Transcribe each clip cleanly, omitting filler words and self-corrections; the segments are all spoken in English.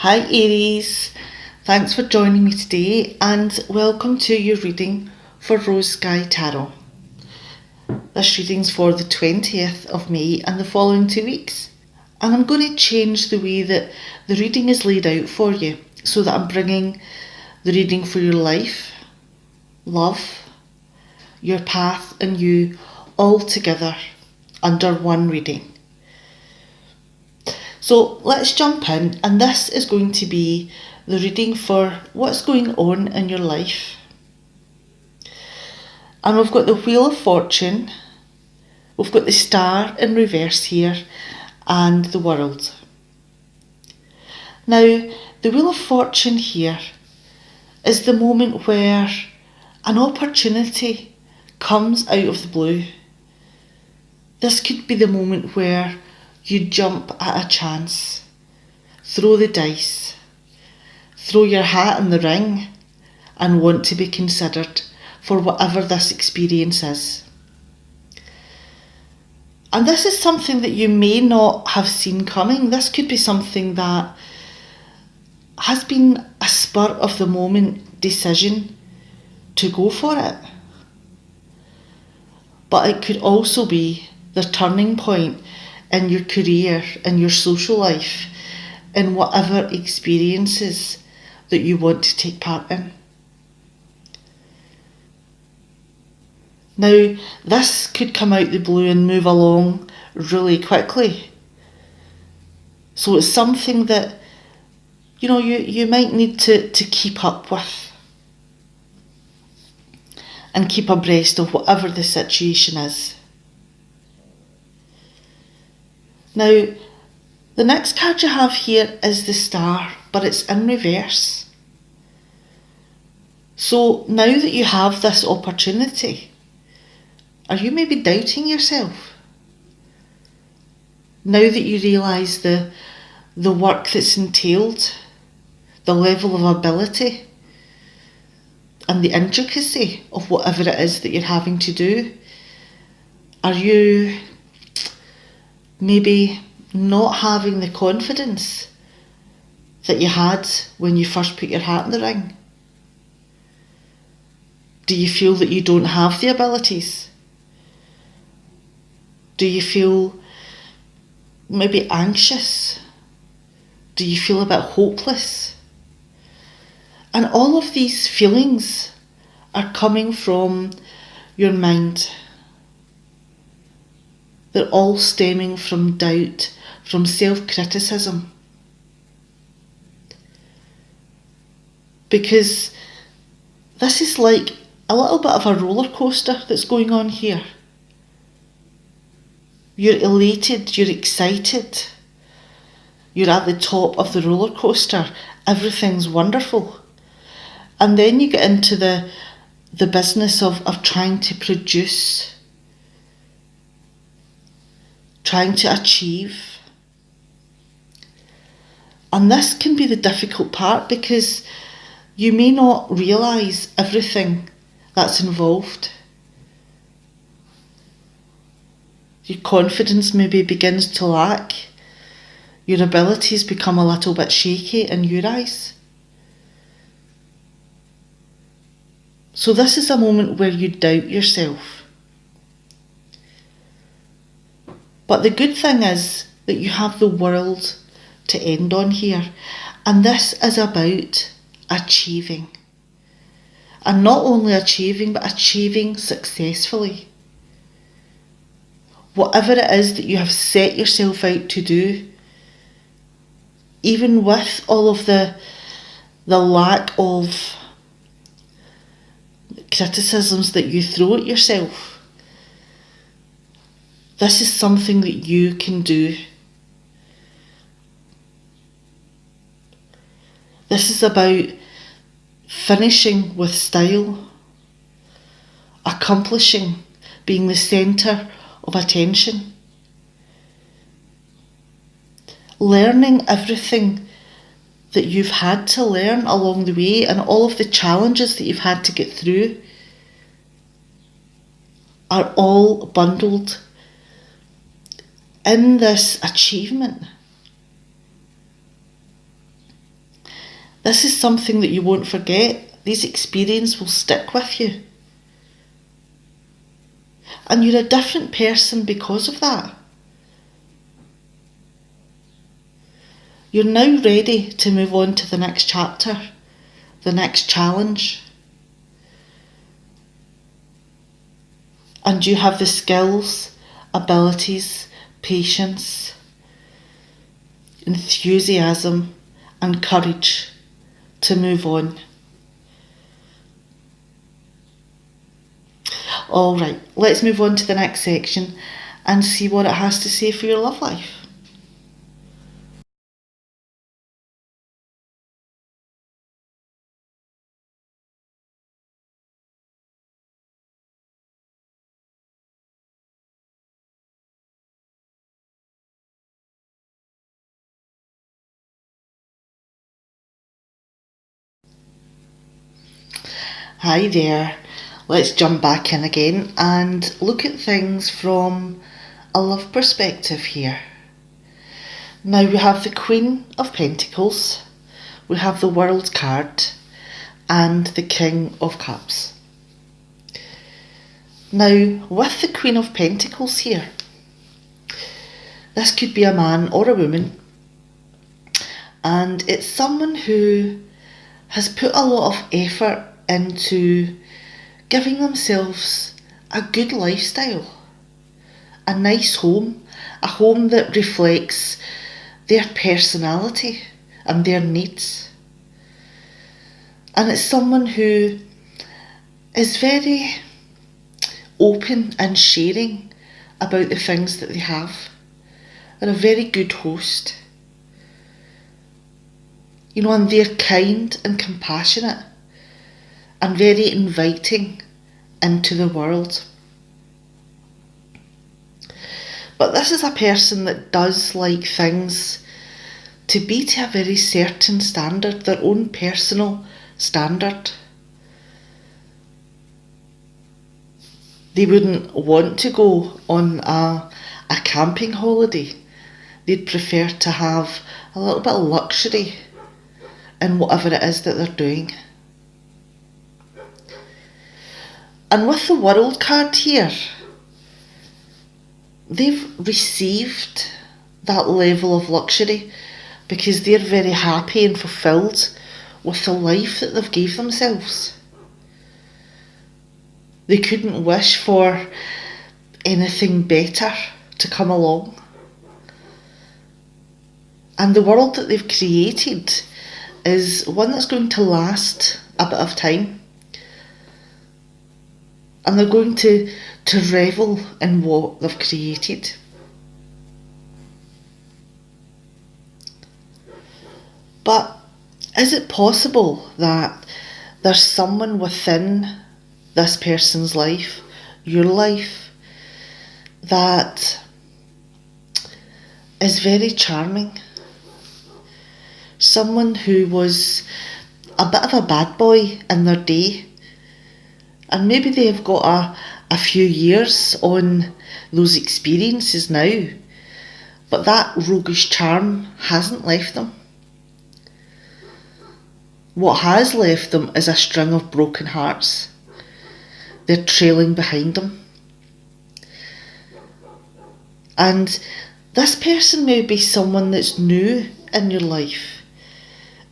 Hi Aries, thanks for joining me today and welcome to your reading for Rose Sky Tarot. This reading's for the 20th of May and the following 2 weeks. And I'm going to change the way that the reading is laid out for you so that I'm bringing the reading for your life, love, your path and you all together under one reading. So let's jump in, and this is going to be the reading for what's going on in your life. And we've got the Wheel of Fortune, we've got the Star in reverse here, and the World. Now, the Wheel of Fortune here is the moment where an opportunity comes out of the blue. This could be the moment where you jump at a chance, throw the dice, throw your hat in the ring and want to be considered for whatever this experience is. And this is something that you may not have seen coming. This could be something that has been a spur of the moment decision to go for it. But it could also be the turning point in your career, in your social life, in whatever experiences that you want to take part in. Now, this could come out the blue and move along really quickly. So it's something that, you might need to keep up with and keep abreast of whatever the situation is. Now, the next card you have here is the Star, but it's in reverse. So now that you have this opportunity, are you maybe doubting yourself? Now that you realise the work that's entailed, the level of ability and the intricacy of whatever it is that you're having to do, are you maybe not having the confidence that you had when you first put your hat in the ring? Do you feel that you don't have the abilities? Do you feel maybe anxious? Do you feel a bit hopeless? And all of these feelings are coming from your mind. They're all stemming from doubt, from self-criticism. Because this is like a little bit of a roller coaster that's going on here. You're elated, you're excited, you're at the top of the roller coaster, everything's wonderful. And then you get into the business of trying to produce, trying to achieve. And this can be the difficult part because you may not realise everything that's involved. Your confidence maybe begins to lack. Your abilities become a little bit shaky in your eyes. So this is a moment where you doubt yourself. But the good thing is that you have the World to end on here. And this is about achieving. And not only achieving, but achieving successfully. Whatever it is that you have set yourself out to do, even with all of the lack of criticisms that you throw at yourself, this is something that you can do. This is about finishing with style, accomplishing, being the centre of attention, learning everything that you've had to learn along the way and all of the challenges that you've had to get through are all bundled in this achievement. This is something that you won't forget. These experiences will stick with you. And you're a different person because of that. You're now ready to move on to the next chapter, the next challenge. And you have the skills, abilities, patience, enthusiasm and courage to move on. Alright, let's move on to the next section and see what it has to say for your love life. Hi there, let's jump back in again and look at things from a love perspective here. Now we have the Queen of Pentacles, we have the World card and the King of Cups. Now with the Queen of Pentacles here, this could be a man or a woman, and it's someone who has put a lot of effort into giving themselves a good lifestyle, a nice home, a home that reflects their personality and their needs. And it's someone who is very open and sharing about the things that they have. They're a very good host. And they're kind and compassionate and very inviting into the world. But this is a person that does like things to be to a very certain standard, their own personal standard. They wouldn't want to go on a camping holiday. They'd prefer to have a little bit of luxury in whatever it is that they're doing. And with the World card here, they've received that level of luxury because they're very happy and fulfilled with the life that they've gave themselves. They couldn't wish for anything better to come along. And the world that they've created is one that's going to last a bit of time. And they're going to revel in what they've created. But is it possible that there's someone within this person's life, your life, that is very charming? Someone who was a bit of a bad boy in their day, and maybe they've got a few years on those experiences now, but that roguish charm hasn't left them. What has left them is a string of broken hearts. They're trailing behind them. And this person may be someone that's new in your life.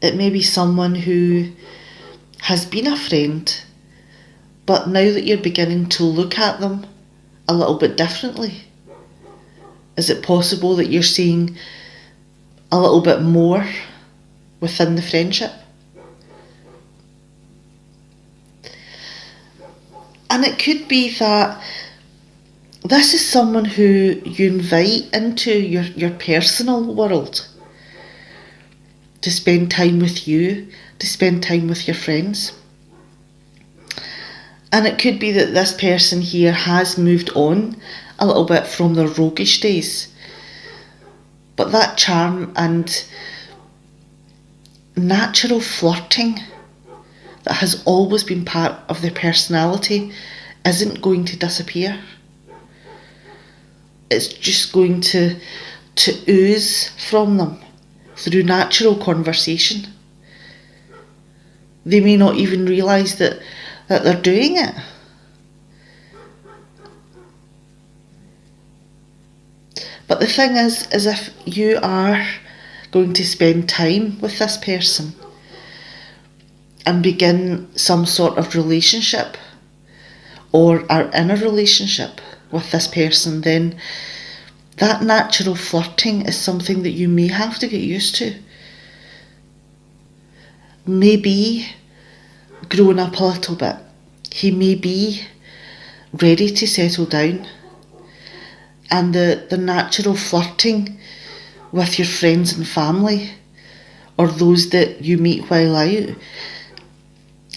It may be someone who has been a friend, but now that you're beginning to look at them a little bit differently, is it possible that you're seeing a little bit more within the friendship? And it could be that this is someone who you invite into your personal world to spend time with you, to spend time with your friends. And it could be that this person here has moved on a little bit from their roguish days. But that charm and natural flirting that has always been part of their personality isn't going to disappear. It's just going to ooze from them through natural conversation. They may not even realise that they're doing it. But the thing is if you are going to spend time with this person and begin some sort of relationship, or are in a relationship with this person, then that natural flirting is something that you may have to get used to. Maybe growing up a little bit. He may be ready to settle down, and the natural flirting with your friends and family, or those that you meet while out,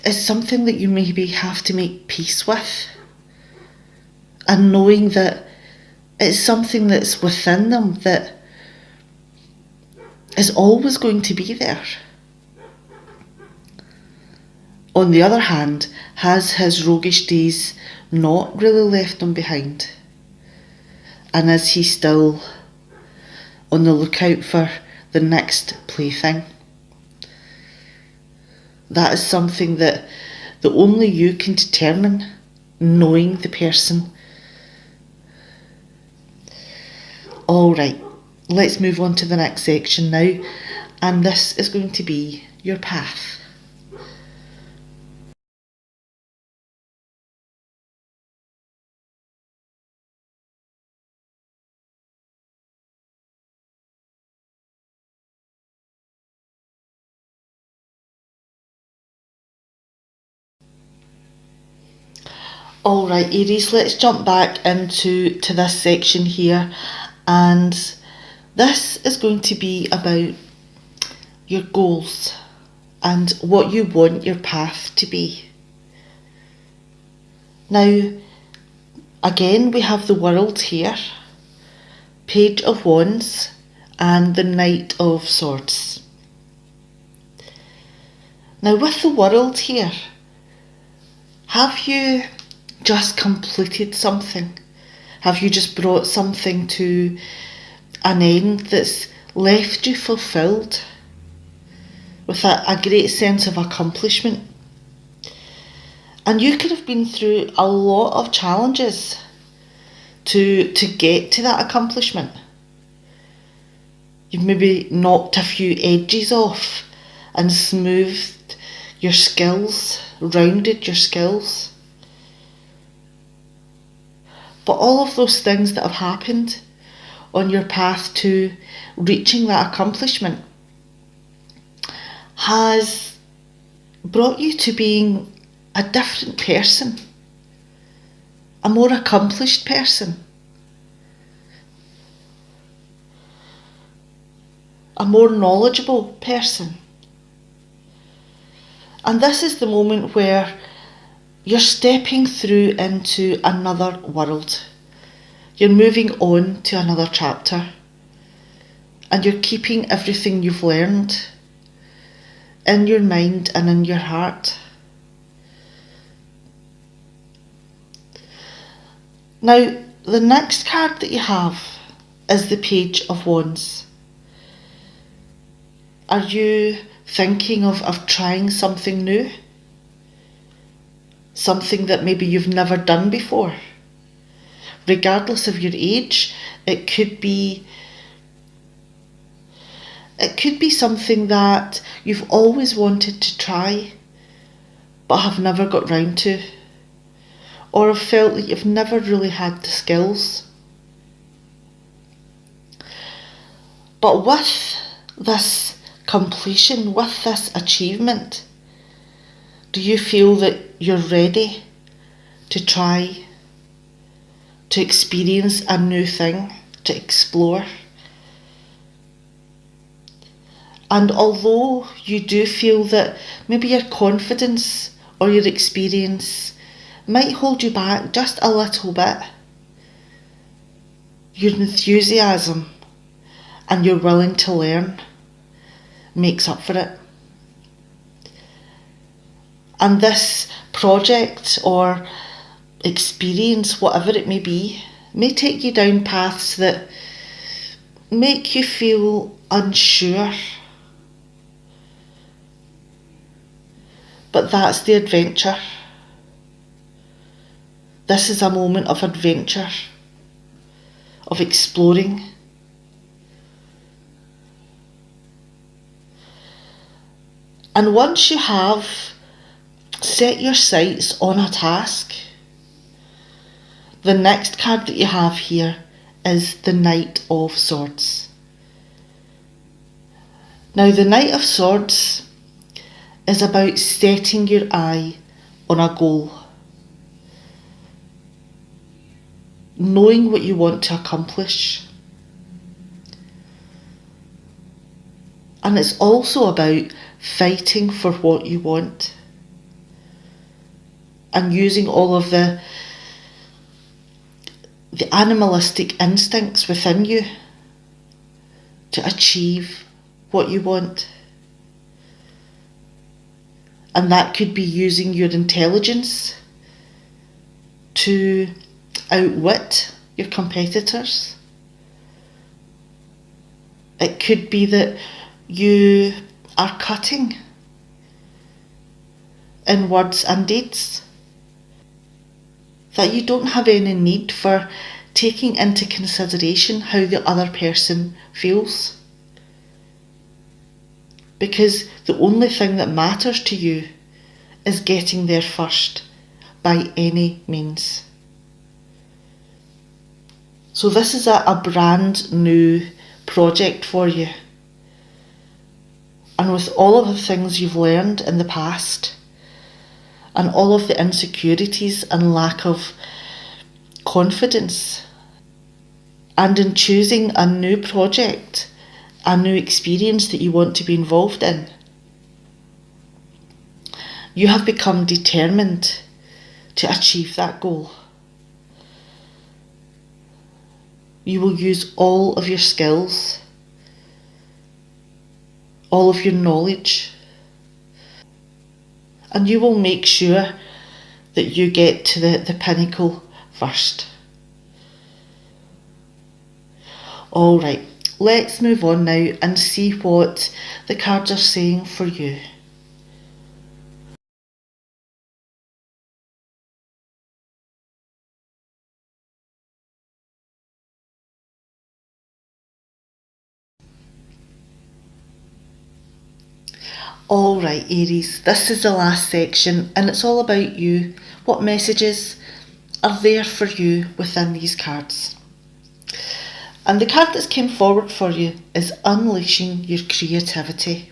is something that you maybe have to make peace with, and knowing that it's something that's within them that is always going to be there. On the other hand, has his roguish days not really left him behind? And is he still on the lookout for the next plaything? That is something that only you can determine, knowing the person. Alright, let's move on to the next section now, and this is going to be your path. Alright Aries, let's jump back into this section here, and this is going to be about your goals and what you want your path to be. Now, again, we have the World here, Page of Wands, and the Knight of Swords. Now, with the World here, have you just completed something? Have you just brought something to an end that's left you fulfilled with a great sense of accomplishment? And you could have been through a lot of challenges to get to that accomplishment. You've maybe knocked a few edges off and smoothed your skills, rounded your skills. But all of those things that have happened on your path to reaching that accomplishment has brought you to being a different person, a more accomplished person, a more knowledgeable person. And this is the moment where you're stepping through into another world. You're moving on to another chapter, and you're keeping everything you've learned in your mind and in your heart. Now, the next card that you have is the Page of Wands. Are you thinking of trying something new? Something that maybe you've never done before? Regardless of your age, it could be something that you've always wanted to try but have never got round to, or have felt that you've never really had the skills. But with this completion, with this achievement, do you feel that you're ready to try, to experience a new thing, to explore? And although you do feel that maybe your confidence or your experience might hold you back just a little bit, your enthusiasm and you're willing to learn makes up for it. And this project or experience, whatever it may be, may take you down paths that make you feel unsure. But that's the adventure. This is a moment of adventure, of exploring. And once you have set your sights on a task, the next card that you have here is the Knight of Swords. Now, the Knight of Swords is about setting your eye on a goal, knowing what you want to accomplish. And it's also about fighting for what you want and using all of the animalistic instincts within you to achieve what you want. And that could be using your intelligence to outwit your competitors. It could be that you are cutting in words and deeds, that you don't have any need for taking into consideration how the other person feels, because the only thing that matters to you is getting there first by any means. So this is a brand new project for you. And with all of the things you've learned in the past, and all of the insecurities and lack of confidence, and in choosing a new project, a new experience that you want to be involved in, you have become determined to achieve that goal. You will use all of your skills, all of your knowledge, and you will make sure that you get to the pinnacle first. Alright, let's move on now and see what the cards are saying for you. Alright Aries, this is the last section and it's all about you. What messages are there for you within these cards? And the card that's came forward for you is unleashing your creativity.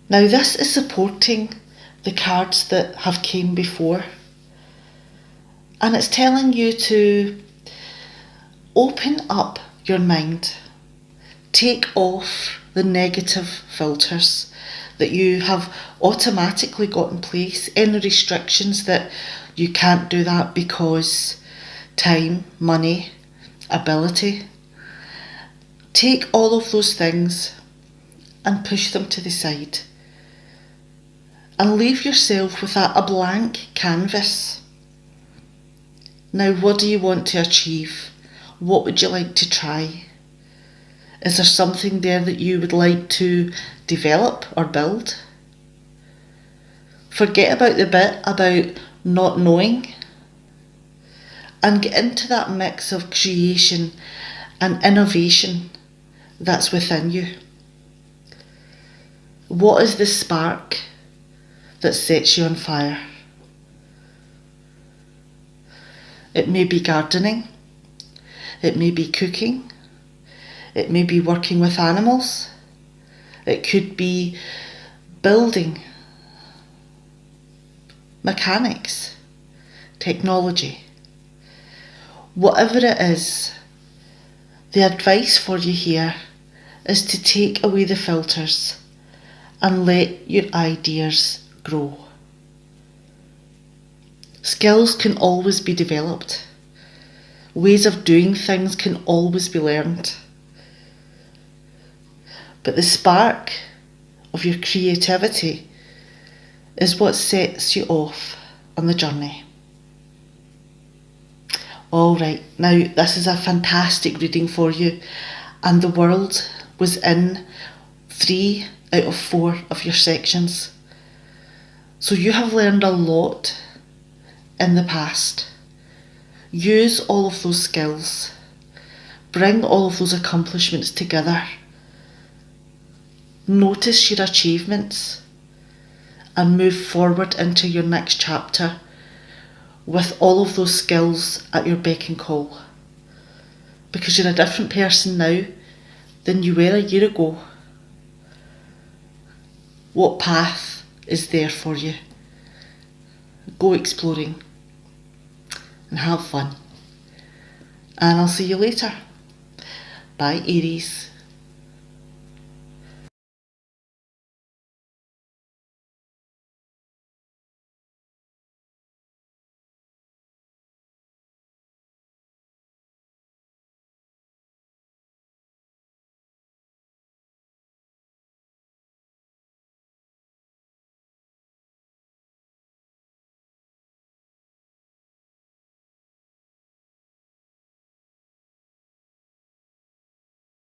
Now this is supporting the cards that have came before, and it's telling you to open up your mind, take off the negative filters that you have automatically got in place, any restrictions that you can't do that because time, money, ability. Take all of those things and push them to the side and leave yourself with a blank canvas. Now, what do you want to achieve? What would you like to try? Is there something there that you would like to develop or build? Forget about the bit about not knowing and get into that mix of creation and innovation that's within you. What is the spark that sets you on fire? It may be gardening, it may be cooking, it may be working with animals, it could be building, mechanics, technology. Whatever it is, the advice for you here is to take away the filters and let your ideas grow. Skills can always be developed. Ways of doing things can always be learned. But the spark of your creativity is what sets you off on the journey. Alright, now this is a fantastic reading for you, and the world was in 3 out of 4 of your sections. So you have learned a lot in the past. Use all of those skills. Bring all of those accomplishments together. Notice your achievements and move forward into your next chapter with all of those skills at your beck and call. Because you're a different person now than you were a year ago. What path is there for you? Go exploring and have fun. And I'll see you later. Bye, Aries.